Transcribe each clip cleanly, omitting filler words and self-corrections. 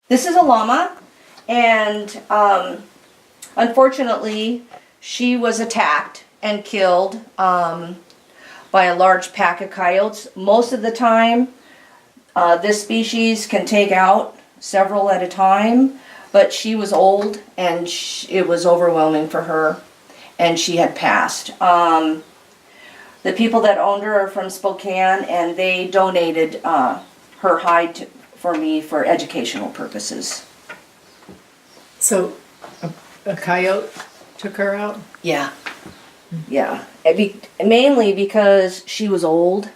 This is a llama, and unfortunately, she was attacked and killed by a large pack of coyotes. Most of the time, this species can take out several at a time, but she was old and it was overwhelming for her, and she had passed. The people that owned her are from Spokane, and they donated her hide for me for educational purposes. So, a coyote took her out? Yeah. Yeah. Mainly because she was old.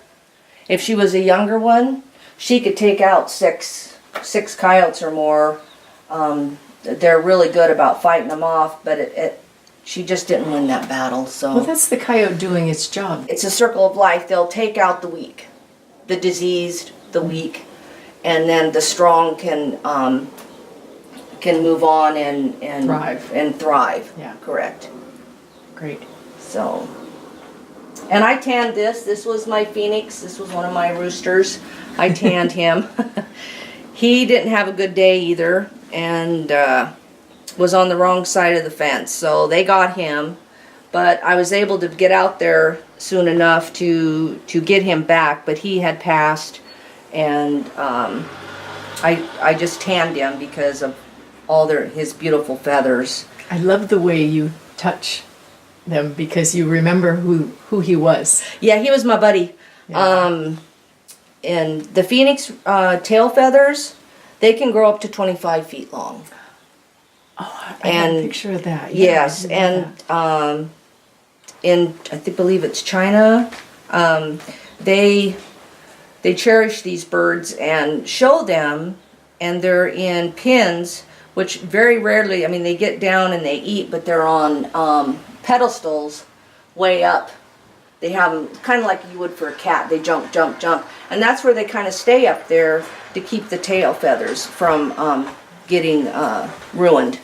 If she was a younger one, she could take out six coyotes or more. They're really good about fighting them off, but she just didn't win that battle. So Well, that's the coyote doing its job. it's a circle of life. They'll take out the weak, the diseased, the weak, and then the strong can move on and Thrive. Yeah. Correct. Great. So, and I tanned this. This was my phoenix. This was one of my roosters. I tanned him. He didn't have a good day either, and was on the wrong side of the fence. So they got him, but I was able to get out there soon enough to get him back. But he had passed, and I just tanned him because of all his beautiful feathers. I love the way you touch them because you remember who he was. Yeah, he was my buddy. Yeah. And the phoenix tail feathers, they can grow up to 25 feet long. Oh, I have a picture of that. Yeah, Yes, and in believe it's China, they cherish these birds and show them, and they're in pens, which very rarely, I mean, they get down and they eat, but they're on pedestals way up. They have them kind of like you would for a cat. They jump, jump, jump. And that's where they kind of stay up there to keep the tail feathers from getting ruined.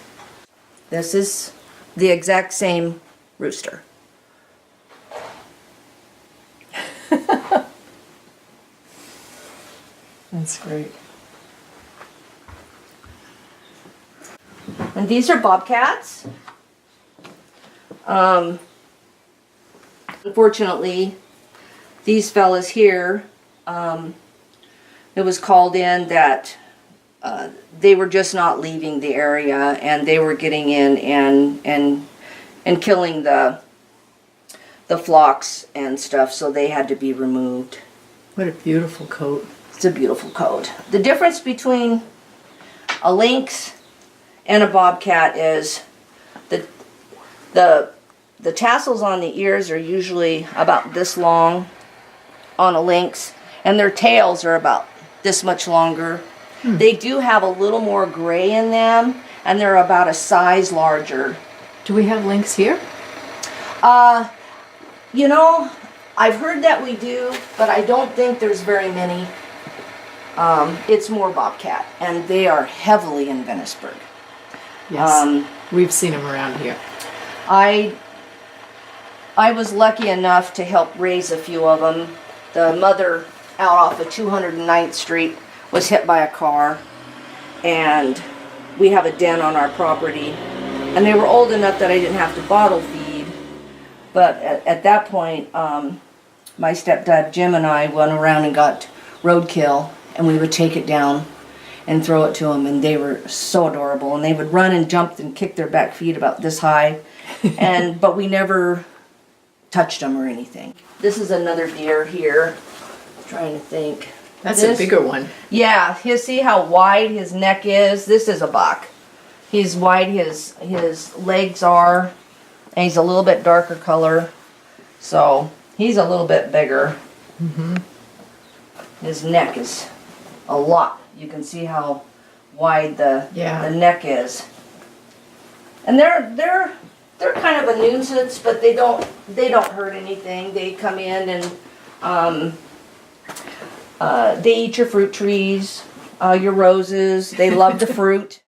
This is the exact same rooster. That's great. And these are bobcats. Unfortunately, these fellas here, it was called in that they were just not leaving the area, and they were getting in and killing the flocks and stuff, so they had to be removed. What a beautiful coat. It's a beautiful coat. The difference between a lynx and a bobcat is the tassels on the ears are usually about this long on a lynx, and their tails are about this much longer. They do have a little more gray in them, and they're about a size larger. Do we have lynx here? You know, I've heard that we do, but I don't think there's very many. It's more bobcat, and they are heavily in Venusburg. Yes. We've seen them around here. I was lucky enough to help raise a few of them. The mother out off of 209th Street was hit by a car, and we have a den on our property, and they were old enough that I didn't have to bottle feed, but at that point my stepdad Jim and I went around and got roadkill, and we would take it down and throw it to them, and they were so adorable, and they would run and jump and kick their back feet about this high, but we never touched them or anything. This is another deer here. I'm trying to think. That's a bigger one. Yeah, you see how wide his neck is? This is a buck. He's wide his legs are, and he's a little bit darker color, so he's a little bit bigger. Mm-hmm. His neck is a lot. You can see how wide the neck is, and they're kind of a nuisance, but they don't hurt anything. They come in and they eat your fruit trees, your roses. They love the fruit.